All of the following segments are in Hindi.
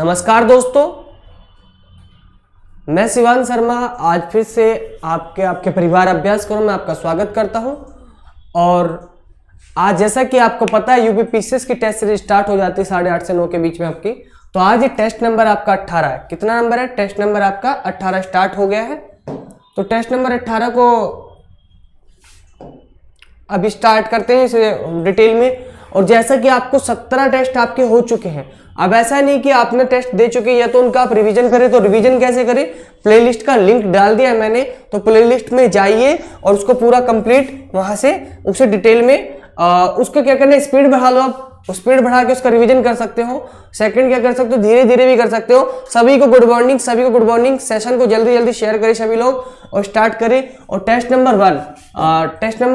नमस्कार दोस्तों, मैं शिवान शर्मा आज फिर से आपके परिवार अभ्यासक्रम में आपका स्वागत करता हूं। और आज जैसा कि आपको पता है यूपी पीसीएस की टेस्ट सीरीज स्टार्ट हो जाती है 8:30 से 9 के बीच में आपकी। तो आज ये टेस्ट नंबर आपका 18 है। कितना नंबर है? टेस्ट नंबर आपका 18 स्टार्ट हो गया है। तो टेस्ट नंबर 18 को अभी स्टार्ट करते हैं इसे डिटेल में। और जैसा कि आपको 17 टेस्ट आपके हो चुके हैं, अब ऐसा नहीं कि आपने टेस्ट दे चुके या तो उनका आप रिवीजन करें। तो रिवीजन कैसे करें? प्लेलिस्ट का लिंक डाल दिया मैंने, तो प्लेलिस्ट में जाइए और उसको पूरा कंप्लीट वहां से उसे डिटेल में उसको क्या करना है, स्पीड बढ़ा लो। आप स्पीड बढ़ा के उसका रिवीजन कर सकते हो। सेकंड क्या कर सकते हो, धीरे धीरे भी कर सकते हो। सभी को गुड मॉर्निंग, सभी को गुड मॉर्निंग। सेशन को जल्दी जल्दी शेयर करें सभी लोग और स्टार्ट करें। और टेस्ट नंबर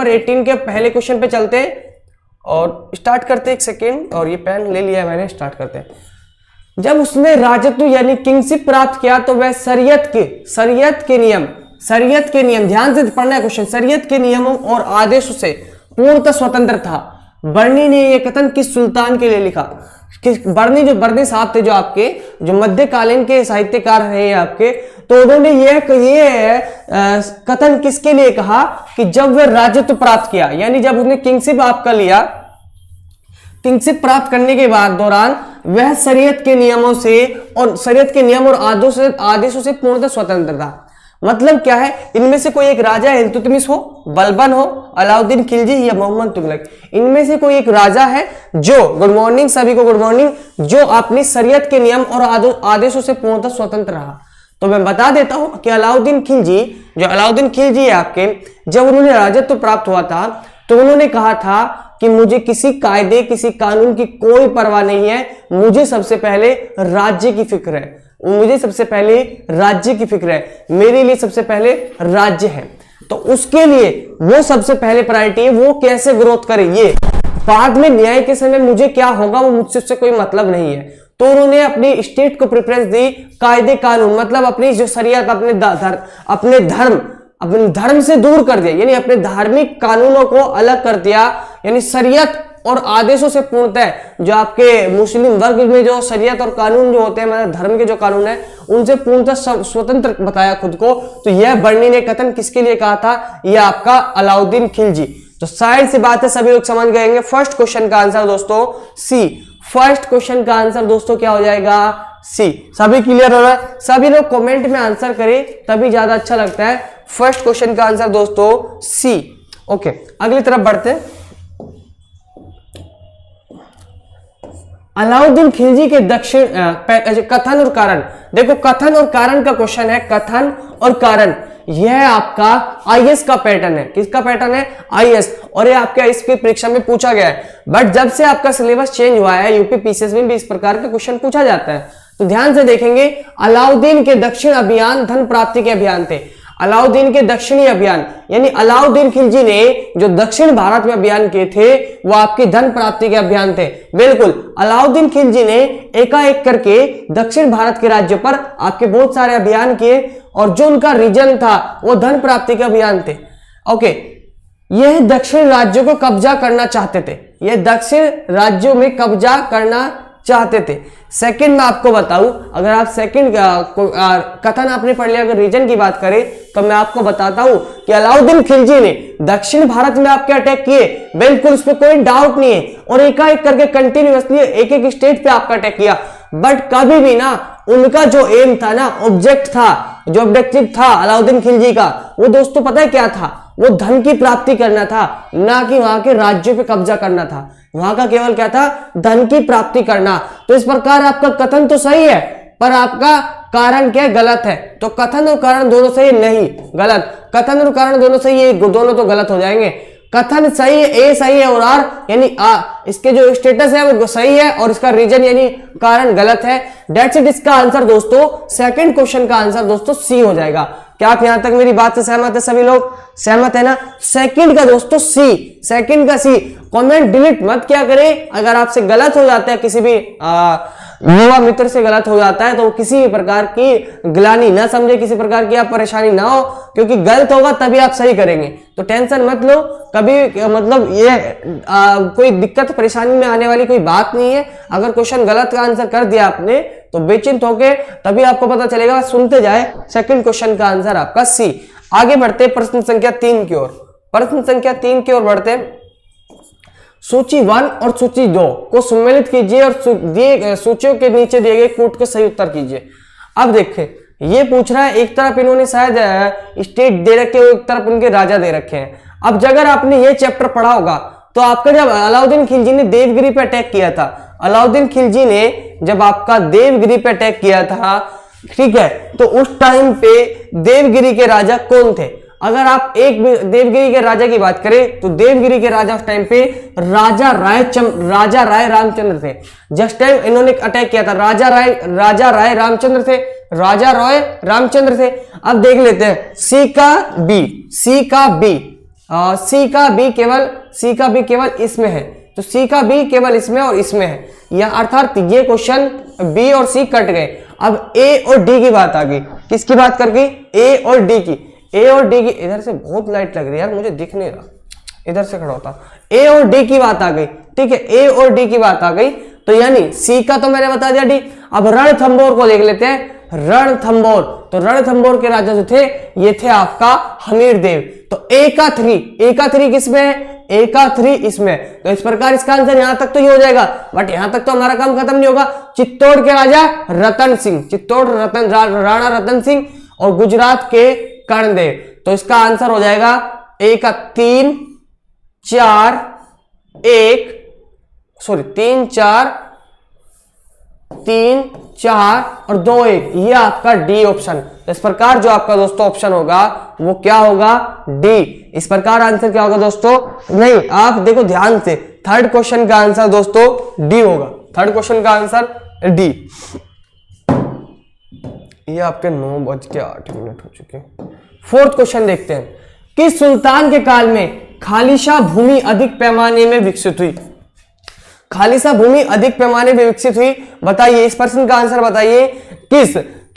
18 के पहले क्वेश्चन पे चलते हैं और स्टार्ट करते हैं। एक सेकेंड, और ये पेन ले लिया है मैंने, स्टार्ट करते हैं। जब उसने राजत्व यानी किंगशिप प्राप्त किया तो वह शरीयत के नियम ध्यान से पढ़ना है क्वेश्चन। शरीयत के नियमों और आदेशों से पूर्णतः स्वतंत्र था। बर्नी ने यह कथन किस सुल्तान के लिए लिखा? बर्नी साहब थे, जो मध्यकालीन के साहित्यकार रहे हैं आपके। तो उन्होंने ये कथन किसके लिए कहा कि जब वह राजत्व प्राप्त किया, यानी जब उसने किंगशिप आपका लिया, किंगशिप प्राप्त करने के बाद दौरान वह शरीयत के नियमों से और शरीयत के नियम और आदेशों से पूर्णतः स्वतंत्र था। मतलब क्या है? इनमें से कोई एक राजा है, इल्तुतमिश हो, बलबन हो, अलाउद्दीन खिलजी या मोहम्मद तुगलक, इनमें से कोई एक राजा है जो, गुड मॉर्निंग सभी को गुड मॉर्निंग, जो अपनी शरीयत के नियम और आदेशों से पूर्णतः स्वतंत्र रहा। तो मैं बता देता हूं कि अलाउद्दीन खिलजी है आपके, जब उन्होंने राजत्व प्राप्त हुआ था तो उन्होंने कहा था कि मुझे किसी कायदे किसी कानून की कोई परवाह नहीं है, मुझे सबसे पहले राज्य की फिक्र है। मेरे लिए सबसे पहले राज्य है। तो उसके लिए वो सबसे पहले प्रायोरिटी है, वो कैसे ग्रोथ करे, ये बाद में न्याय के समय मुझे क्या होगा वो मुझसे उससे कोई मतलब नहीं है। तो उन्होंने अपनी स्टेट को प्रेफरेंस दी, कायदे कानून मतलब अपनी जो शरीयत, अपने धर्म से दूर कर दिया, यानी अपने धार्मिक कानूनों को अलग कर दिया। यानी शरीयत और आदेशों से पूर्णतः, जो आपके मुस्लिम वर्ग में जो शरीयत और कानून जो होते हैं, मतलब धर्म के जो कानून है, उनसे पूर्णतः स्वतंत्र बताया खुद को। तो यह बर्नी ने कथन किसके लिए कहा था? यह आपका अलाउद्दीन खिलजी। तो साइड से बात है, सभी लोग समझ गएंगे। फर्स्ट क्वेश्चन का आंसर दोस्तों सी। फर्स्ट क्वेश्चन का आंसर दोस्तों क्या हो जाएगा? सी। सभी क्लियर हो रहा है? सभी लोग कमेंट में आंसर करें, तभी ज्यादा अच्छा लगता है। फर्स्ट क्वेश्चन का आंसर दोस्तों सी। ओके, अगली तरफ बढ़ते हैं। अलाउद्दीन खिलजी के दक्षिण कथन और कारण। देखो, कथन और कारण का क्वेश्चन है, कथन और कारण। यह आपका आईएएस का पैटर्न है। किसका पैटर्न है? आईएएस। और ये आपके आईएएस की परीक्षा में पूछा गया है। बट जब से आपका सिलेबस चेंज हुआ है, यूपी पीसीएस में भी इस प्रकार का क्वेश्चन पूछा जाता है। तो ध्यान से देखेंगे, अलाउद्दीन के दक्षिण अभियान धन प्राप्ति के अभियान थे। अलाउद्दीन के दक्षिणी अभियान, यानी अलाउद्दीन खिलजी ने जो दक्षिण भारत में अभियान किए थे वो आपके धन प्राप्ति के अभियान थे। बिल्कुल, अलाउद्दीन खिलजी ने एकाएक करके दक्षिण भारत के राज्यों पर आपके बहुत सारे अभियान किए और जो उनका रीजन था वो धन प्राप्ति के अभियान थे। ओके, यह दक्षिण राज्यों को कब्जा करना चाहते थे। यह दक्षिण राज्यों में कब्जा करना चाहते थे। सेकंड में आपको बताऊं, अगर आप सेकंड कथन आपने पढ़ लिया, अगर रीजन की बात करें तो मैं आपको बताता हूं कि अलाउद्दीन खिलजी ने दक्षिण भारत में आपके अटैक किए, बिल्कुल उसमें कोई डाउट नहीं है। और एकाएक करके कंटिन्यूअसली एक एक स्टेट पे आपका अटैक किया। बट कभी भी ना उनका जो एम था ना, जो ऑब्जेक्टिव था अलाउद्दीन खिलजी का, वो दोस्तों पता है क्या था? वो धन की प्राप्ति करना था, ना कि वहां के राज्यों पे कब्जा करना था। वहां का केवल क्या था? धन की प्राप्ति करना। तो इस प्रकार आपका कथन तो सही है, पर आपका कारण क्या गलत है। तो कथन और कारण दोनों सही नहीं, गलत। कथन और कारण दोनों सही है, दोनों तो गलत हो जाएंगे। कथन सही है, ए सही है और आर यानी इसके जो स्टेटस है वो सही है और इसका रीजन यानी कारण गलत है। That's it. इसका आंसर दोस्तों, सेकंड क्वेश्चन का आंसर दोस्तों सी हो जाएगा। क्या आप यहां तक मेरी बात से सहमत है? सभी लोग सहमत है ना? सेकंड का दोस्तों सी, सेकंड का सी। कमेंट डिलीट मत क्या करें, अगर आपसे गलत हो जाता है, किसी भी युवा मित्र से गलत हो जाता है तो किसी भी प्रकार की ग्लानि ना समझे, किसी प्रकार की आप परेशानी ना हो, क्योंकि गलत होगा तभी आप सही करेंगे। तो टेंशन मत लो कभी, मतलब ये कोई दिक्कत परेशानी में आने वाली कोई बात नहीं है। अगर क्वेश्चन गलत का आंसर कर दिया आपने तो बेचिंत होके तभी आपको पता चलेगा, सुनते जाए। सेकंड क्वेश्चन का आंसर आपका सी। आगे बढ़ते प्रश्न संख्या 3 की ओर। प्रश्न संख्या 3 की ओर बढ़ते। सूची 1 और सूची 2 को सम्मिलित कीजिए और दिए सूचियों के नीचे दिए गए कूट के सही उत्तर कीजिए। अब देखें, ये पूछ रहा है, एक तरफ इन्होंने शायद स्टेट दे रखे हो, एक तरफ उनके राजा दे रखे हैं। अब अगर आपने ये चैप्टर पढ़ा होगा तो आपका जब अलाउद्दीन खिलजी ने देवगिरी पे अटैक किया था, अलाउद्दीन खिलजी ने जब आपका देवगिरी पे अटैक किया था, ठीक है, तो उस टाइम पे देवगिरी के राजा कौन थे? अगर आप एक देवगिरी के राजा की बात करें तो देवगिरी के राजा उस टाइम पे राजा राय रामचंद्र थे। जिस टाइम इन्होंने अटैक किया था राजा राय रामचंद्र थे, राजा रॉय रामचंद्र थे। अब देख लेते हैं सी का बी केवल इसमें है, तो सी का बी केवल इसमें और इसमें है, या अर्थात ये क्वेश्चन बी और सी कट गए। अब ए और डी की बात आ गई। किसकी बात कर गई? ए और डी की। ए और डी की, इधर से बहुत लाइट लग रही है यार, मुझे दिख नहीं रहा, इधर से खड़ा होता। ए और डी की बात आ गई, ठीक है, ए और डी की बात आ गई, तो यानी सी का तो मैंने बता दिया डी। अब रणथंबोर को देख लेते हैं। रणथंबोर, तो रणथंबोर के राजा जो थे ये थे आपका हमीर देव। तो ए का थ्री किसमें है? ए का 3 इसमें। तो इस प्रकार इसका आंसर यहां तक तो ये हो जाएगा, बट यहां तक तो हमारा काम खत्म नहीं होगा। चित्तौड़ के राजा रतन सिंह, राणा रतन सिंह, और गुजरात के कर्णदेव। तो इसका आंसर हो जाएगा ए का 3 4 और 2 1, ये आपका डी ऑप्शन। तो इस प्रकार जो आपका दोस्तों ऑप्शन होगा वो क्या होगा? डी। इस प्रकार आंसर क्या होगा दोस्तों? नहीं, आप देखो ध्यान से, थर्ड क्वेश्चन का आंसर दोस्तों डी होगा। थर्ड क्वेश्चन का आंसर डी। ये आपके 9:08 हो चुके हैं। फोर्थ क्वेश्चन देखते हैं। किस सुल्तान के काल में खालिशा भूमि अधिक पैमाने में विकसित हुई? खालिशा भूमि अधिक पैमाने में विकसित हुई, बताइए। इस प्रश्न का आंसर बताइए।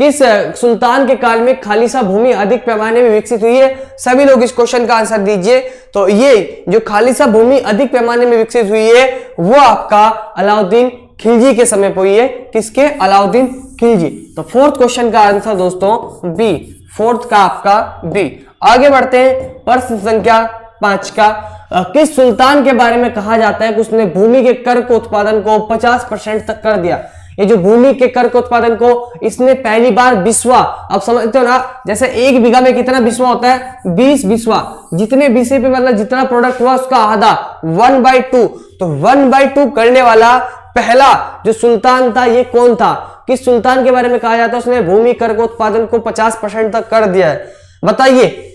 किस सुल्तान के काल में खालिशा भूमि अधिक पैमाने में विकसित हुई है? सभी लोग इस क्वेश्चन का आंसर दीजिए। तो ये जो खालिशा भूमि अधिक पैमाने में विकसित हुई है वो आपका अलाउद्दीन खिलजी के समय पर हुई है। किसके? अलाउद्दीन खिलजी। तो फोर्थ क्वेश्चन का आंसर दोस्तों बी, फोर्थ का आपका बी। आगे बढ़ते हैं प्रश्न संख्या 5 का। किस सुल्तान के बारे में कहा जाता है कि उसने भूमि के कर को उत्पादन को 50% तक कर दिया? ये जो भूमि के कर के उत्पादन को इसने पहली बार बिस्वा, अब समझते हो ना, जैसे 1 बीघा में कितना बिस्वा होता है? 20 बिस्वा। जितने बीसे पे मतलब जितना प्रोडक्ट हुआ उसका आधा, 1/2। तो 1/2 करने वाला पहला जो सुल्तान था ये कौन था? किस सुल्तान के बारे में कहा जाता है उसने भूमि कर के उत्पादन को 50% तक कर दिया है? बताइए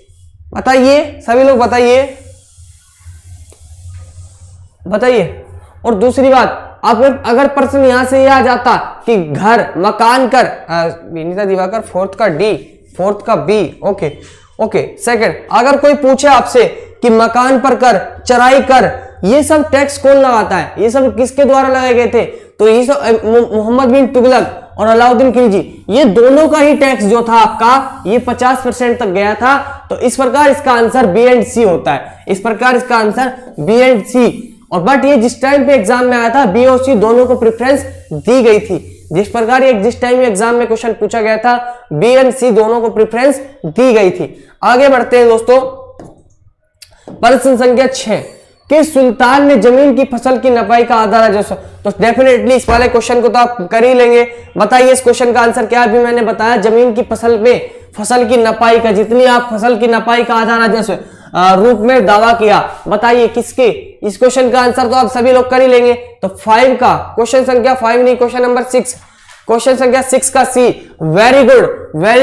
सभी लोग, बताइए। और दूसरी बात, अगर प्रश्न यहां से यह आ जाता कि घर मकान कर, विनीता दिवाकर फोर्थ का डी, फोर्थ का बी। ओके। सेकंड, अगर कोई पूछे आपसे कि मकान पर कर, चराई कर, ये सब टैक्स कौन लगाता है? ये सब किसके द्वारा लगाए गए थे? तो ये सब मोहम्मद बिन तुगलक और अलाउद्दीन खिलजी, ये दोनों का ही टैक्स जो था आपका ये 50% तक गया था। तो इस प्रकार इसका आंसर बी एंड सी होता है। इस प्रकार इसका आंसर बी एंड सी। और बट ये जिस टाइम पे एग्जाम में आया था बी और सी दोनों को प्रेफरेंस दी गई थी। जिस प्रकार ये जिस टाइम एग्जाम में क्वेश्चन पूछा गया था बी एंड सी दोनों को प्रेफरेंस दी गई थी। आगे बढ़ते हैं दोस्तों, प्रश्न संख्या 6। किस सुल्तान ने जमीन की फसल की नपाई का आधा राजस्व? तो डेफिनेटली इस वाले क्वेश्चन को तो आप कर ही लेंगे। बताइए इस क्वेश्चन का आंसर क्या? अभी मैंने बताया जमीन की फसल में फसल की नपाई का, जितनी आप फसल की नपाई का आधा राजस्व रूप में दावा किया, बताइए किसके? इस क्वेश्चन का आंसर तो आप सभी लोग कर ही लेंगे। तो 5 का, क्वेश्चन संख्या 5 नहीं, क्वेश्चन नंबर 6, क्वेश्चन संख्या 6 का सी। वेरी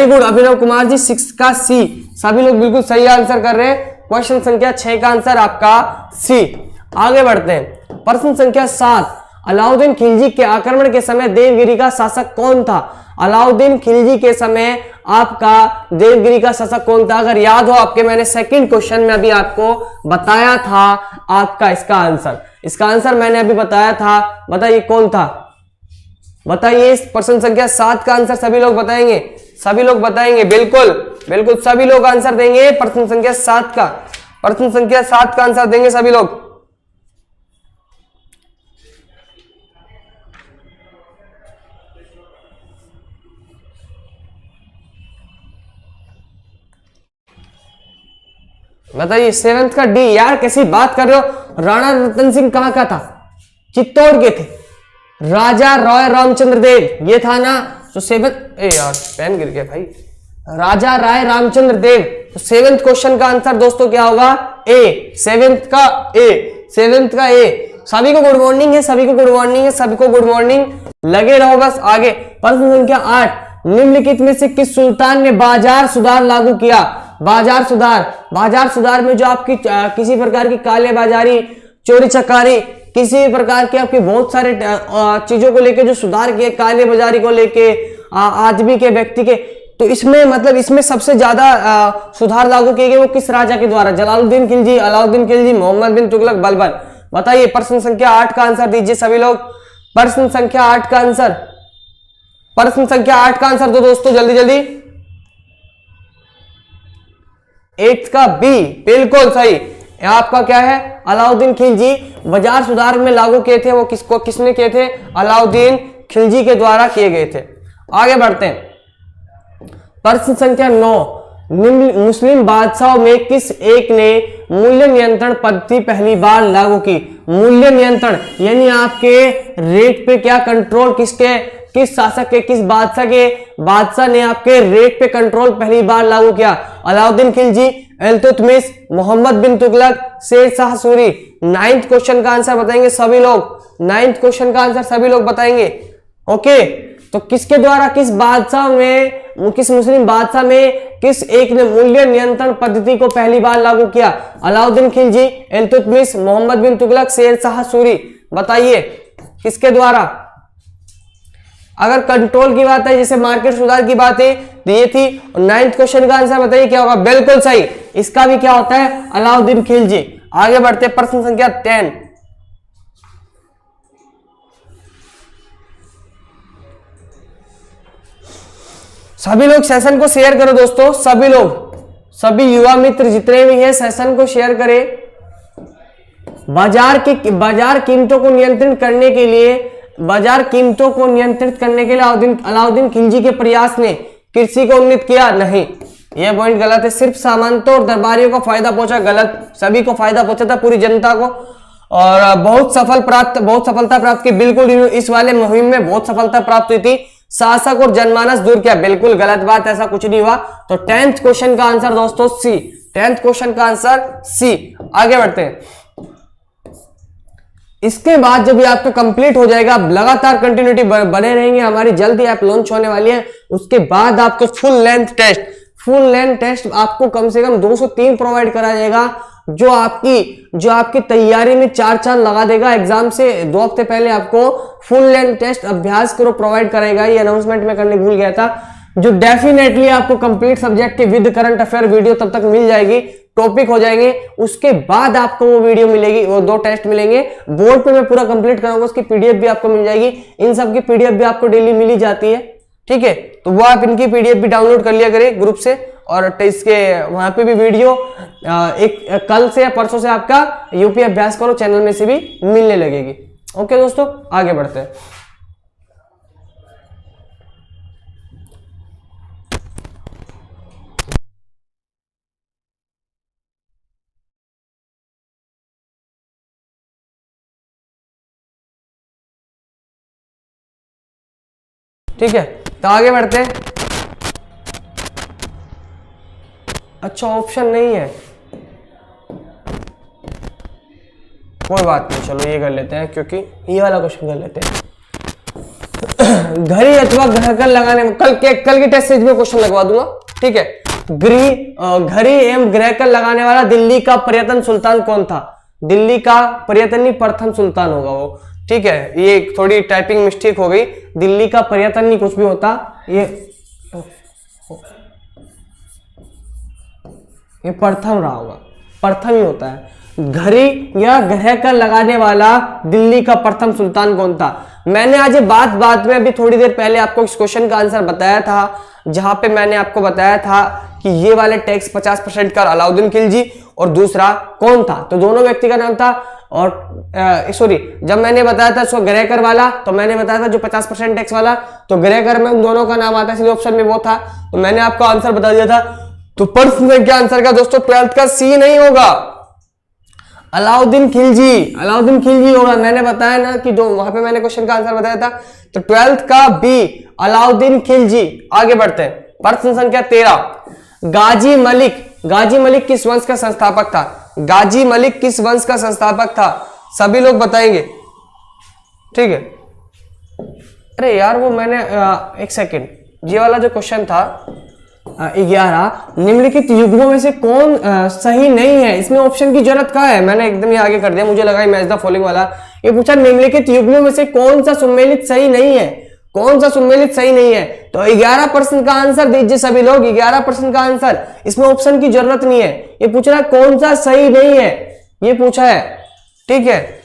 गुड अभिनव कुमार जी, 6 का सी। सभी लोग बिल्कुल सही आंसर कर रहे हैं। क्वेश्चन संख्या 6 का आंसर आपका सी। आगे बढ़ते हैं प्रश्न संख्या 7। अलाउद्दीन खिलजी के आक्रमण के समय देवगिरी का शासक कौन था? अलाउद्दीन खिलजी के समय आपका देवगिरी का शासक कौन था? अगर याद हो आपके, मैंने सेकंड क्वेश्चन में अभी आपको बताया था आपका इसका आंसर मैंने अभी बताया था। बताइए कौन था? बताइए इस प्रश्न संख्या 7 का आंसर सभी लोग बताएंगे? बिल्कुल सभी लोग आंसर देंगे। प्रश्न संख्या 7 का आंसर देंगे सभी लोग। बताइए 7th का डी। यार कैसी बात कर रहे हो, राणा रतन सिंह कहाँ का था, चित्तौड़ के थे। राजा रॉय रामचंद्र देव ये था ना, तो 7th, ए यार पेन गिर गया भाई, राजा राय रामचंद्र देव। तो 7th क्वेश्चन का आंसर दोस्तों क्या होगा, ए। 7th का ए। सभी को गुड मॉर्निंग है, सभी को गुड मॉर्निंग है, सभी को गुड मॉर्निंग। लगे रहो बस आगे। प्रश्न संख्या 8, निम्नलिखित में से किस सुल्तान ने बाजार सुधार लागू किया। बाजार सुधार में जो आपकी किसी प्रकार की कालेबाजारी, चोरी चकारी, किसी भी प्रकार के आपके बहुत सारे चीजों को लेके जो सुधार किए, काले बाजारी को लेके, आदमी के, व्यक्ति के, तो इसमें मतलब इसमें सबसे ज्यादा सुधार लागू किए गए वो किस राजा के द्वारा, जलालुद्दीन खिलजी, अलाउद्दीन खिलजी, मोहम्मद बिन तुगलक, बलबन। बताइए प्रश्न संख्या 8 का आंसर दीजिए सभी लोग। प्रश्न संख्या 8 का आंसर दो दोस्तों जल्दी जल्दी। 8 का बी बिल्कुल सही। आपका क्या है, अलाउद्दीन खिलजी बाजार सुधार में लागू किए थे, वो किसने किए थे, अलाउद्दीन खिलजी के द्वारा किए गए थे। आगे बढ़ते हैं। प्रश्न संख्या 9, मुस्लिम बादशाहों में किस एक ने मूल्य नियंत्रण पद्धति पहली बार लागू की। मूल्य नियंत्रण यानी आपके रेट पे क्या कंट्रोल, किस शासक के, किस बादशाह ने आपके रेट पे कंट्रोल पहली बार लागू किया। अलाउद्दीन खिलजी, इल्तुतमिश, मोहम्मद बिन तुगलक, शेर शाह सूरी। 9th क्वेश्चन का आंसर बताएंगे सभी लोग। 9th क्वेश्चन का आंसर सभी लोग बताएंगे। ओके, तो किसके द्वारा, किस मुस्लिम बादशाह में किस एक ने मूल्य नियंत्रण पद्धति को पहली बार लागू किया। अलाउद्दीन खिलजी, इल्तुतमिश, मोहम्मद बिन तुगलक, शेर शाह सूरी। बताइए किसके द्वारा। अगर कंट्रोल की बात है, जैसे मार्केट सुधार की बात है, तो ये थी। 9th क्वेश्चन का आंसर बताइए क्या होगा, बिल्कुल सही। इसका भी क्या होता है, अलाउद्दीन खिलजी। आगे बढ़ते प्रश्न संख्या 10। सभी लोग सेशन को शेयर करो दोस्तों, सभी लोग, सभी युवा मित्र जितने भी हैं सेशन को शेयर करें। बाजार कीमतों को नियंत्रित करने के लिए अलाउद्दीन खिलजी के प्रयास ने कृषि को उन्नत किया, नहीं, यह पॉइंट गलत है। सिर्फ सामंतों और दरबारियों को फायदा पहुंचा, गलत। सभी को फायदा पहुंचा था, पूरी जनता को, और बहुत सफलता प्राप्त की। बिल्कुल इस वाले मुहिम में बहुत सफलता प्राप्त हुई थी। शासक और जनमानस दूर किया, बिल्कुल गलत बात, ऐसा कुछ नहीं हुआ। तो 10th क्वेश्चन का आंसर दोस्तों सी। 10th क्वेश्चन का आंसर सी। आगे बढ़ते हैं। इसके बाद जब ये आपका कंप्लीट हो जाएगा, आप लगातार कंटिन्यूटी बने रहेंगे, हमारी जल्दी ऐप लॉन्च होने वाली है। उसके बाद आपको फुल लेंथ टेस्ट आपको कम से कम 203 प्रोवाइड करा जाएगा, जो आपकी तैयारी में 4 चांद लगा देगा। एग्जाम से 2 हफ्ते पहले आपको फुल लेंथ टेस्ट अभ्यास करो प्रोवाइड करेगा। ये अनाउंसमेंट में करने भूल गया था, जो डेफिनेटली आपको कंप्लीट सब्जेक्ट के विद करंट अफेयर वीडियो तब तक मिल जाएगी, टॉपिक हो जाएंगे। उसके बाद आपको वो वीडियो मिलेगी, वो 2 टेस्ट मिलेंगे। बोर्ड पे मैं पूरा कंप्लीट कराऊंगा, उसकी पीडीएफ भी आपको मिल जाएगी। इन सब की पीडीएफ भी आपको डेली मिल ही जाती है, ठीक है। तो वो आप इनकी पीडीएफ भी डाउनलोड कर लिया करें ग्रुप से, और इसके वहां पे भी वीडियो एक कल से या परसों से आपका यूपी अभ्यास करो चैनल में से भी मिलने लगेगी। ओके दोस्तों, आगे बढ़ते हैं। ठीक है, तो आगे बढ़ते हैं। अच्छा, ऑप्शन नहीं है, कोई बात नहीं, चलो ये कर लेते हैं, क्योंकि ये वाला क्वेश्चन कर लेते हैं। घड़ी अथवा घर लगाने में कल की टेस्ट सीरीज में क्वेश्चन लगवा दूंगा, ठीक है। घड़ी एवं ग्रह लगाने वाला दिल्ली का पर्यटन सुल्तान कौन था। दिल्ली का पर्यटनी प्रथम सुल्तान होगा वो, ठीक है। ये थोड़ी टाइपिंग मिस्टेक हो गई, दिल्ली का पर्यटन नहीं कुछ भी होता, ये प्रथम रहा होगा, प्रथम ही होता है। घड़ी या ग्रह कर लगाने वाला दिल्ली का प्रथम सुल्तान कौन था। मैंने आज ये बात में अभी थोड़ी देर पहले आपको इस क्वेश्चन का आंसर बताया था, जहां पे मैंने आपको बताया था कि ये वाले टैक्स 50% का अलाउद्दीन खिलजी और दूसरा कौन था, तो दोनों व्यक्ति का नाम था। और सॉरी, जब मैंने बताया था उसको ग्रेकर वाला, तो मैंने बताया था जो 50% टैक्स वाला, तो ग्रेकर में उन दोनों का नाम आता है, इसलिए ऑप्शन में वो था। तो मैंने आपको आंसर बता दिया था तो प्रश्न संख्या आंसर का दोस्तों 12th का सी नहीं होगा, अलाउद्दीन खिलजी, अलाउद्दीन खिलजी होगा। मैंने बताया ना कि जो वहां पे मैंने क्वेश्चन का आंसर बताया था, तो 12th का बी अलाउद्दीन खिलजी। आगे बढ़ते हैं, प्रश्न संख्या 13, गाजी मलिक, गाजी मलिक किस वंश का संस्थापक था? गाजी मलिक किस वंश का संस्थापक था? सभी लोग बताएंगे, ठीक है। अरे यार वो मैंने एक सेकेंड, ये वाला जो क्वेश्चन था 11, निम्नलिखित युग्मों में से कौन सही नहीं है? इसमें ऑप्शन की जरूरत कहाँ है? मैंने एकदम ये आगे कर दिया, मुझे लगा मैच द फॉलोइंग वाला। ये पूछा निम्नलिखित युग्मों में से कौन सा सुमेलित सही नहीं है, कौन सा सुमेलित सही नहीं है? तो 11% का आंसर दीजिए सभी लोग, 11% का आंसर, इसमें ऑप्शन की जरूरत नहीं है। ये पूछ रहा कौन सा सही नहीं है, ये पूछा है, ठीक है।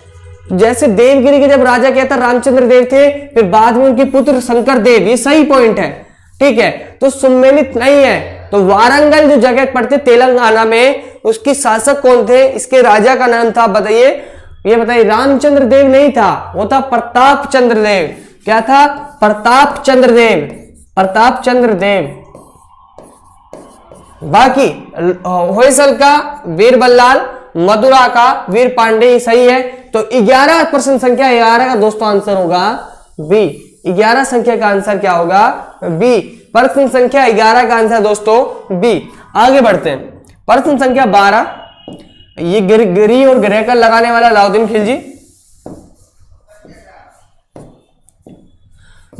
जैसे देवगिरी के जब राजा क्या था, रामचंद्र देव थे, फिर बाद में उनके पुत्र शंकर देव, ये सही पॉइंट है, ठीक है। तो सुमेलित नहीं है। तो वारंगल जो जगह पड़ते तेलंगाना में, उसकी शासक कौन थे? इसके राजा का नाम था, बताइए, ये बताइए। रामचंद्र देव नहीं था, वो था प्रताप चंद्र देव। क्या था? प्रताप चंद्र देव, प्रताप चंद्र देव। बाकी होयसल का वीर बल्लाल, मदुरा का वीर पांडे सही है। तो 11 प्रश्न संख्या 11 का दोस्तों आंसर होगा बी। 11 संख्या का आंसर क्या होगा? बी। प्रश्न संख्या 11 का आंसर दोस्तों बी। आगे बढ़ते हैं, प्रश्न संख्या 12, ये गिरी और ग्रहकर लगाने वाला अलाउद्दीन खिलजी।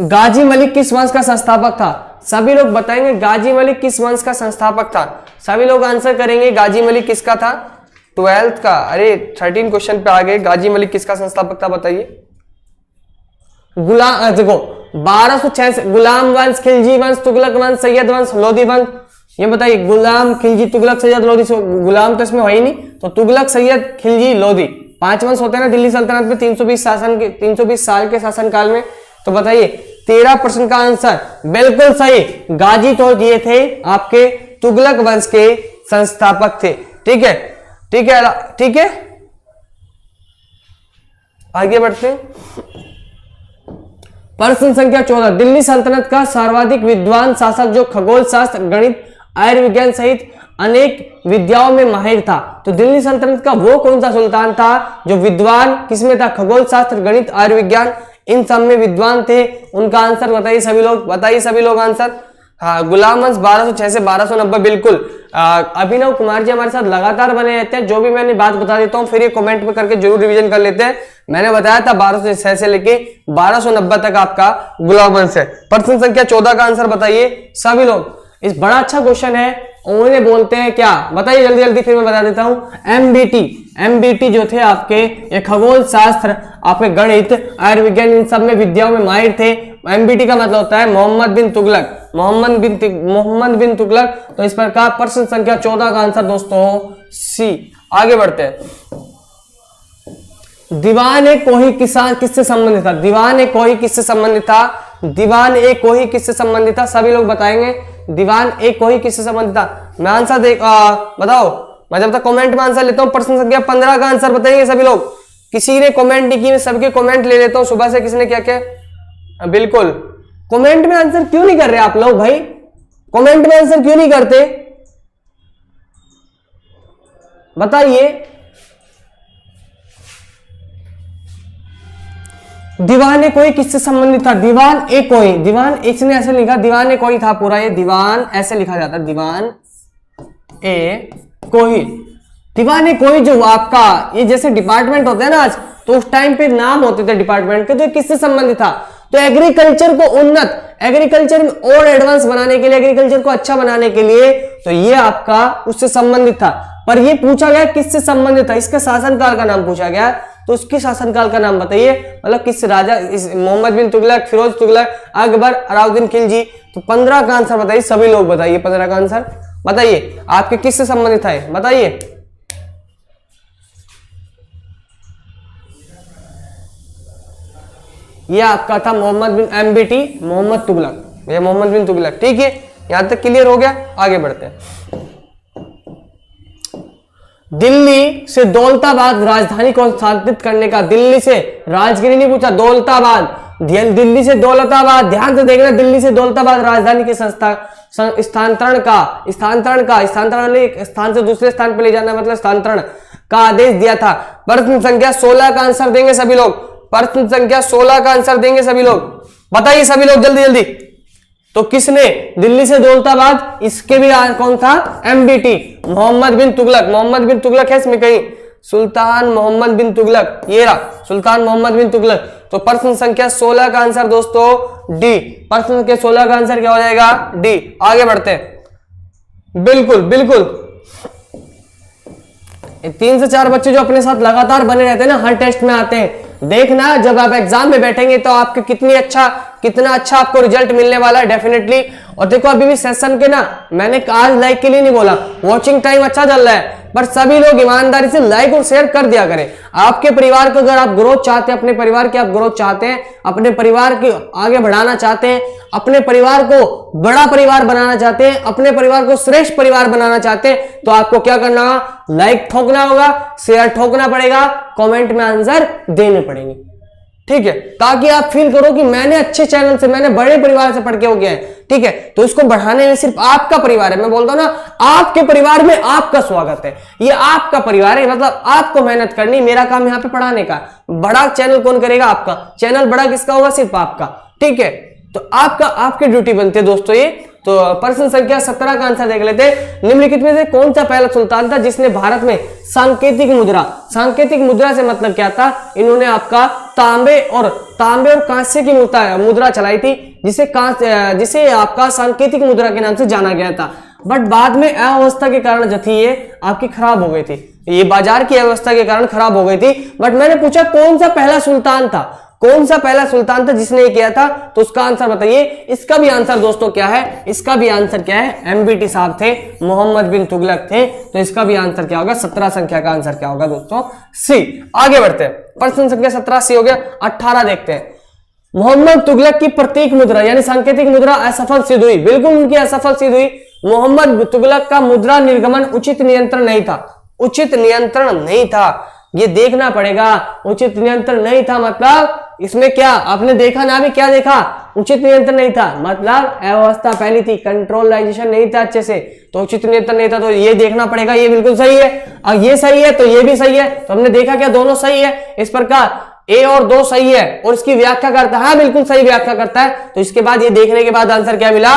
गाजी मलिक किस वंश का संस्थापक था? सभी लोग बताएंगे गाजी मलिक किस वंश का संस्थापक था। सभी लोग आंसर करेंगे गाजी मलिक किसका था? 12th का, अरे 13 क्वेश्चन पे आ गए। गाजी मलिक किसका संस्थापक था बताइए? देखो 1206 गुलाम वंश, खिलजी वंश, तुगलक वंश, सैयद वंश, लोधी वंश। ये बताइए, गुलाम, खिलजी, तुगलक, सैयद, लोधी। गुलाम तो इसमें हो ही नहीं, तो तुगलक, सैयद, खिलजी, लोधी, 5 वंश होते हैं ना दिल्ली सल्तनत में 320 साल के शासन काल में। तो बताइए 13% का आंसर बिल्कुल सही। गाजी तो ये थे आपके तुगलक वंश के संस्थापक थे, ठीक है, ठीक है, ठीक है। आगे बढ़ते हैं, प्रश्न संख्या 14, दिल्ली सल्तनत का सर्वाधिक विद्वान शासक जो खगोल शास्त्र, गणित, आयुर्विज्ञान सहित अनेक विद्याओं में माहिर था। तो दिल्ली सल्तनत का वो कौन सा सुल्तान था जो विद्वान किसमें था? खगोल शास्त्र, गणित, आयुर्विज्ञान, इन सब में विद्वान थे। उनका आंसर बताइए सभी लोग, बताइए सभी लोग आंसर। हाँ, गुलाम वंश 1206 से 1290 बिल्कुल। अभिनव कुमार जी हमारे साथ लगातार बने रहते हैं, जो भी मैंने बात बता देता हूँ फिर ये कमेंट में करके जरूर रिवीजन कर लेते हैं। मैंने बताया था 1206 से लेके 1290 तक आपका गुलाम वंश है। प्रश्न संख्या 14 का आंसर बताइए सभी लोग। इस बड़ा अच्छा क्वेश्चन है, उन्हें बोलते हैं क्या? बताइए जल्दी जल्दी, फिर मैं बता देता हूं। एमबीटी जो थे आपके, ये खगोल शास्त्र, आपके गणित, आयुर्विज्ञान, इन सब में विद्याओं में माहिर थे। एमबीटी का मतलब होता है मोहम्मद बिन तुगलक, मोहम्मद बिन तुगलक। तो इस प्रकार प्रश्न संख्या 14 का आंसर दोस्तों सी। आगे बढ़ते हैं, दीवान ए कोही किसान किससे संबंधित था? दीवान ए कोही किससे संबंधित था? दीवान ए कोही किससे संबंधित था? सभी लोग बताएंगे दीवान ए कोही किससे संबंधित था। मैं आंसर बताओ, मैं जब तक कमेंट में आंसर लेता हूं। प्रश्न संख्या 15 का आंसर बताएंगे सभी लोग। किसी ने कमेंट नहीं की, मैं सबके कमेंट ले लेता हूं सुबह से। किसी ने क्या क्या? बिल्कुल, कमेंट में आंसर क्यों नहीं कर रहे आप लोग भाई? कमेंट में आंसर क्यों नहीं करते बताइए। दीवान ए कोई किससे संबंधित था? दीवान ए कोई, दीवान, इसने ऐसे लिखा दीवान ए कोई था पूरा, ये दीवान ऐसे लिखा जाता है, दीवान ए कोई। दीवान ए कोई जो आपका ये जैसे डिपार्टमेंट होते हैं ना आज, तो उस टाइम पे नाम होते थे डिपार्टमेंट के, तो किससे संबंधित था? तो एग्रीकल्चर को उन्नत, एग्रीकल्चर में और एडवांस बनाने के लिए, एग्रीकल्चर को अच्छा बनाने के लिए, तो ये आपका उससे संबंधित था। पर ये पूछा गया किससे संबंधित था, इसका शासनकाल का नाम पूछा गया, तो उसके शासनकाल का नाम बताइए। मतलब किस राजा, मोहम्मद बिन तुगलक, फिरोज तुगलक, अकबर, अलाउद्दीन खिलजी। तो 15 का आंसर बताइए सभी लोग, बताइए 15 का आंसर बताइए, आपके किससे संबंधित है बताइए। ये आपका था मोहम्मद बिन एमबीटी, मोहम्मद तुगलक, ये मोहम्मद बिन तुगलक, ठीक है। यहां तक क्लियर हो गया, आगे बढ़ते हैं। दिल्ली से दौलताबाद राजधानी को स्थापित करने का, दिल्ली से राजगिरी नहीं पूछा, दौलताबाद, दिल्ली से दौलताबाद, ध्यान से देखना, दिल्ली से दौलताबाद राजधानी के स्थानांतरण वाले स्थान से दूसरे स्थान पर ले जाना मतलब स्थानांतरण का आदेश दिया था। प्रश्न संख्या 16 का आंसर देंगे सभी लोग, प्रश्न संख्या 16 का आंसर देंगे सभी लोग, बताइए सभी लोग जल्दी जल्दी। तो किसने दिल्ली से दौलताबाद, इसके भी कौन था, MBT, मोहम्मद बिन तुगलक। मोहम्मद बिन तुगलक है इसमें कहीं, सुल्तान मोहम्मद बिन तुगलक, ये रहा सुल्तान मोहम्मद बिन तुगलक। तो प्रश्न संख्या 16 का आंसर दोस्तों डी, प्रश्न संख्या 16 का आंसर क्या हो जाएगा, डी। आगे बढ़ते हैं, बिल्कुल बिल्कुल 3 से 4 बच्चे जो अपने साथ लगातार बने रहते हैं ना, हर टेस्ट में आते हैं, देखना जब आप एग्जाम में बैठेंगे तो आपके कितना अच्छा आपको रिजल्ट मिलने वाला है डेफिनेटली। और देखो अभी भी सेशन के ना, मैंने आज लाइक के लिए नहीं बोला, वॉचिंग टाइम अच्छा चल रहा है, पर सभी लोग ईमानदारी से लाइक और शेयर कर दिया करें। आपके परिवार को अगर आप ग्रोथ चाहते हैं, अपने परिवार की आप ग्रोथ चाहते हैं, अपने परिवार की आगे बढ़ाना चाहते हैं, अपने परिवार को बड़ा परिवार बनाना चाहते हैं, अपने परिवार को श्रेष्ठ परिवार बनाना चाहते हैं, तो आपको क्या करना होगा, लाइक ठोकना होगा, शेयर ठोकना पड़ेगा, कमेंट में आंसर देने पड़ेंगे, ठीक है, ताकि आप फील करो कि मैंने अच्छे चैनल से, मैंने बड़े परिवार से पढ़ के हो गया है, ठीक है। तो इसको बढ़ाने में सिर्फ आपका परिवार है, मैं बोलता हूं ना, आपके परिवार में आपका स्वागत है, ये आपका परिवार है, मतलब आपको मेहनत करनी, मेरा काम यहाँ पे पढ़ाने का। बड़ा चैनल कौन करेगा, आपका चैनल बड़ा किसका होगा, सिर्फ आपका, ठीक है। तो आपकी ड्यूटी बनती है दोस्तों ये। तो प्रश्न संख्या 17 का आंसर देख लेते हैं, निम्नलिखित में से कौन सा पहला सुल्तान था जिसने भारत में सांकेतिक मुद्रा से मतलब क्या था, इन्होंने आपका तांबे और कांसे की मुद्रा चलाई थी, जिसे आपका सांकेतिक मुद्रा के नाम से जाना गया था। बट बाद में अव्यवस्था के कारण जो थी ये आपकी खराब हो गई थी, ये बाजार की अव्यवस्था के कारण खराब हो गई थी। बट मैंने पूछा कौन सा पहला सुल्तान था, कौन सा पहला सुल्तान था जिसने ये किया था, तो उसका आंसर बताइए। इसका भी आंसर दोस्तों क्या है, इसका भी आंसर क्या है, MBT साहब थे, मोहम्मद बिन तुगलक थे। तो इसका भी आंसर क्या होगा, 17 संख्या का आंसर क्या होगा दोस्तों, सी। आगे बढ़ते हैं, प्रश्न संख्या 17 सी हो गया। 18 देखते हैं, मोहम्मद तुगलक की प्रतीक मुद्रा यानी सांकेतिक मुद्रा असफल सिद्ध हुई, बिल्कुल उनकी असफल सिद्ध हुई। मोहम्मद तुगलक का मुद्रा निर्गमन उचित नियंत्रण नहीं था, ये देखना पड़ेगा, उचित नियंत्रण नहीं था मतलब इसमें क्या आपने देखा ना, भी क्या देखा, उचित नियंत्रण नहीं था मतलब अव्यवस्था फैली थी, कंट्रोलाइजेशन नहीं था अच्छे से, तो उचित नियंत्रण नहीं था, तो ये देखना पड़ेगा, ये बिल्कुल सही है। और ये सही है तो ये भी सही है, तो हमने देखा क्या दोनों सही है, इस प्रकार ए और 2 सही है, और इसकी व्याख्या करता है, बिल्कुल सही व्याख्या करता है। तो इसके बाद ये देखने के बाद आंसर क्या मिला,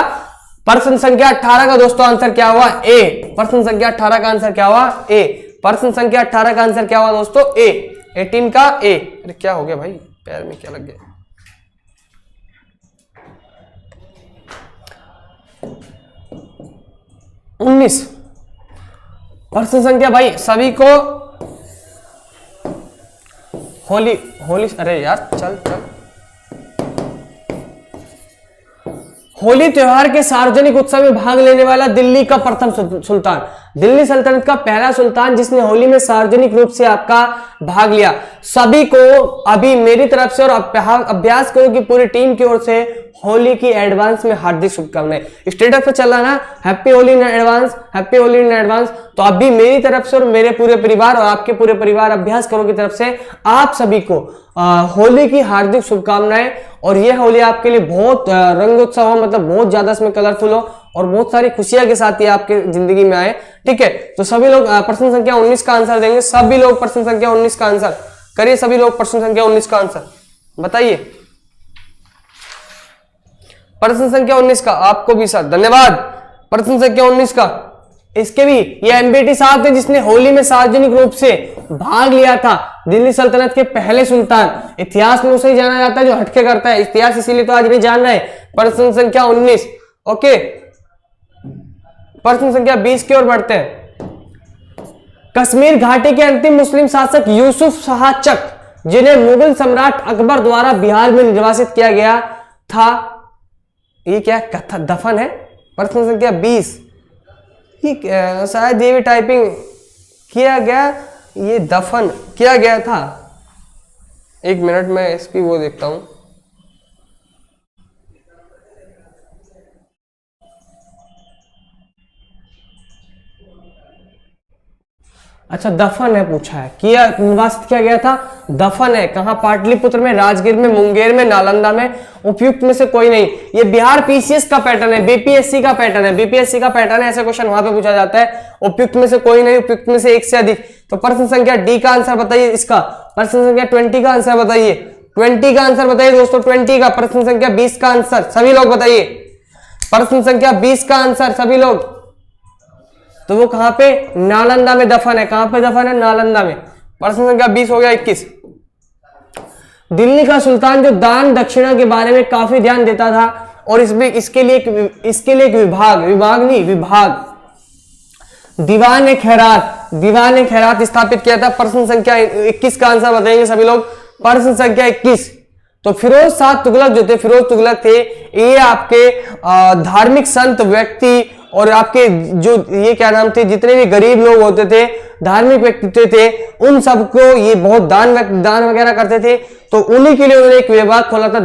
प्रश्न संख्या 18 का दोस्तों आंसर क्या हुआ, ए। प्रश्न संख्या 18 का आंसर क्या हुआ, ए। प्रश्न संख्या 18 का आंसर क्या हुआ दोस्तों, ए। 18 का ए। अरे क्या हो गया भाई, पैर में क्या लग गया, 19। प्रश्न संख्या भाई सभी को होली, अरे यार चल होली त्योहार के सार्वजनिक उत्सव में भाग लेने वाला दिल्ली का प्रथम सुल्तान, दिल्ली सल्तनत का पहला सुल्तान जिसने होली में सार्वजनिक रूप से आपका भाग लिया। सभी को अभी मेरी तरफ से और अभ्यास करो की पूरी टीम की ओर से होली की एडवांस में हार्दिक शुभकामनाएं। स्टेटस पे चल रहा ना, happy Holi in advance, happy Holi in advance. तो अभी मेरी तरफ से और मेरे पूरे परिवार और आपके पूरे परिवार अभ्यास करो की तरफ से आप सभी को होली की हार्दिक शुभकामनाएं। और यह होली आपके लिए बहुत रंगोत्सव हो, मतलब बहुत ज्यादा इसमें कलरफुल हो और बहुत सारी खुशियां के साथ ये आपके जिंदगी में आए, ठीक है। तो सभी लोग प्रश्न संख्या 19 का आंसर देंगे, सभी लोग प्रश्न संख्या 19 का आंसर करिए, सभी लोग प्रश्न संख्या 19 का आंसर बताइए। प्रश्न संख्या 19 का आपको भी सर धन्यवाद। प्रश्न संख्या 19 का इसके भी ये MBT साहब थे जिसने होली में सार्वजनिक रूप से भाग लिया था, दिल्ली सल्तनत के पहले सुल्तान। इतिहास में उसे ही जाना जाता है जो हटके करता है इतिहास, इसीलिए तो आज नहीं जान रहे। प्रश्न संख्या 19 ओके। प्रश्न संख्या 20 की ओर बढ़ते हैं। कश्मीर घाटी के अंतिम मुस्लिम शासक यूसुफ शाह चक, जिन्हें मुगल सम्राट अकबर द्वारा बिहार में निर्वासित किया गया था, ये क्या कथा दफन है। प्रश्न संख्या 20 शायद ये भी टाइपिंग किया गया, ये दफन किया गया था। एक मिनट में इसकी वो देखता हूं। अच्छा दफन है पूछा है, किया निवासित किया गया था, दफन है कहाँ, पाटलिपुत्र में, राजगीर में, मुंगेर में, नालंदा में, उपयुक्त में से कोई नहीं। ये बिहार पीसीएस का पैटर्न है, बीपीएससी का पैटर्न है, बीपीएससी का पैटर्न है, ऐसे क्वेश्चन वहां पे पूछा जाता है। उपयुक्त में से कोई नहीं, उपयुक्त में से एक से अधिक। तो प्रश्न संख्या डी का आंसर बताइए इसका, प्रश्न संख्या 20 का आंसर बताइए, 20 का आंसर बताइए दोस्तों, 20 का। प्रश्न संख्या 20 का आंसर सभी लोग बताइए, प्रश्न संख्या 20 का आंसर सभी लोग। तो वो कहां पे, नालंदा में दफन है, कहां पे दफन है, नालंदा में। प्रश्न संख्या 20 हो गया। 21, दिल्ली का सुल्तान जो दान दक्षिणा के बारे में काफी ध्यान देता था और इसमें इसके लिए एक विभाग दीवान खैरात स्थापित किया था। प्रश्न संख्या 21 का आंसर बताएंगे सभी लोग, प्रश्न संख्या 21। तो फिरोज शाह तुगलक जो थे, फिरोज तुगलक थे, ये आपके धार्मिक संत व्यक्ति और आपके जो ये क्या नाम थे, जितने भी गरीब लोग होते थे, धार्मिक व्यक्तित्व थे, उन सबको ये बहुत दान वगैरह करते थे। तो उन्हीं के लिए उन्होंने एक विभाग खोला था,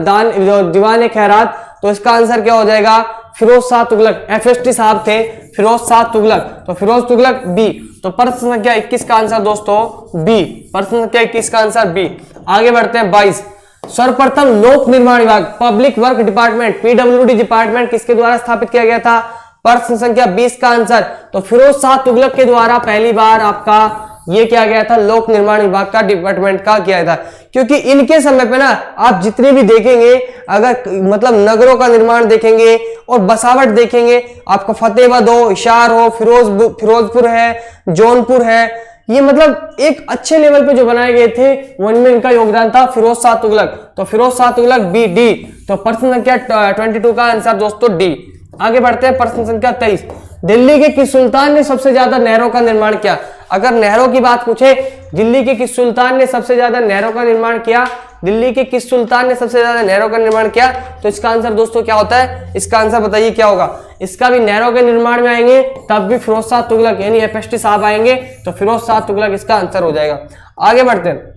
दीवान खैरात। तो इसका आंसर क्या हो जाएगा, फिरोज शाह तुगलक। एफएसटी साहब थे फिरोज शाह तुगलक, तो फिरोज तुगलक बी। तो प्रश्न संख्या 21 का आंसर दोस्तों बी, प्रश्न संख्या 21 का आंसर बी। आगे बढ़ते हैं 22, सर्वप्रथम लोक निर्माण विभाग, public work department, PWD department किसके द्वारा स्थापित किया गया था। प्रश्न संख्या 20 का आंसर, तो फिरोज शाह तुगलक के द्वारा पहली बार आपका ये किया गया था, लोक निर्माण विभाग का डिपार्टमेंट का किया था। क्योंकि इनके समय पे ना आप जितने भी देखेंगे, अगर मतलब नगरों का निर्माण देखेंगे और बसावट देखेंगे, आपका फतेहाबाद हो, हिसार हो, फिरोजपुर है, जौनपुर है, ये मतलब एक अच्छे लेवल पे जो बनाए गए थे, उनमें इनका योगदान था फिरोज शाह तुगलक। तो फिरोज शाह तुगलक बी, डी। तो प्रश्न संख्या 22 का आंसर दोस्तों डी। आगे बढ़ते हैं प्रश्न संख्या 23, दिल्ली के किस सुल्तान ने सबसे ज्यादा नहरों का निर्माण किया। अगर नहरों की बात पूछे, दिल्ली के किस सुल्तान ने सबसे ज्यादा नहरों का निर्माण किया, दिल्ली के किस सुल्तान ने सबसे ज्यादा नहरों का निर्माण किया, तो इसका आंसर दोस्तों क्या होता है, इसका आंसर बताइए क्या होगा। इसका भी नहरों के निर्माण में आएंगे, तब भी फिरोज शाह तुगलक यानी एफएसटी साहब आएंगे, तो फिरोज शाह तुगलक इसका आंसर हो जाएगा। आगे बढ़ते हैं,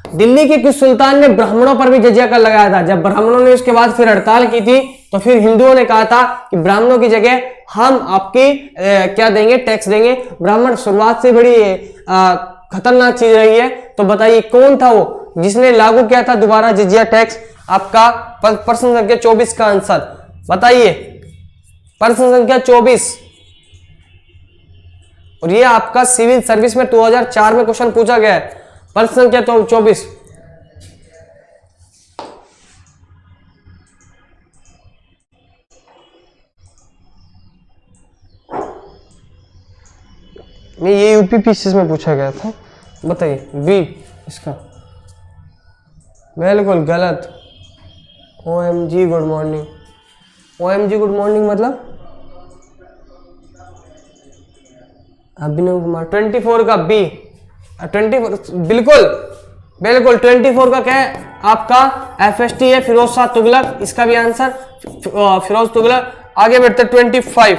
दिल्ली के किस सुल्तान ने ब्राह्मणों पर भी जजिया कर लगाया था। जब ब्राह्मणों ने उसके बाद फिर हड़ताल की थी, तो फिर हिंदुओं ने कहा था कि ब्राह्मणों की जगह हम आपकी क्या देंगे, टैक्स देंगे। ब्राह्मण शुरुआत से बड़ी खतरनाक चीज रही है। तो बताइए कौन था वो जिसने लागू किया था दोबारा जजिया टैक्स। आपका प्रश्न संख्या 24 का आंसर बताइए, प्रश्न संख्या 24। और ये आपका सिविल सर्विस में 2004 में क्वेश्चन पूछा गया है। प्रश्न संख्या 24, ये यूपी पीसीएस में पूछा गया था। बताइए बी इसका, बिल्कुल गलत। OMG good morning, OMG good morning मतलब अभिनव कुमार। 24 का बी, 24 बिल्कुल 24 का क्या है आपका, एफएसटी है फिरोज शाह तुगलक, इसका भी आंसर फिरोज तुगलक। आगे बढ़ते 25,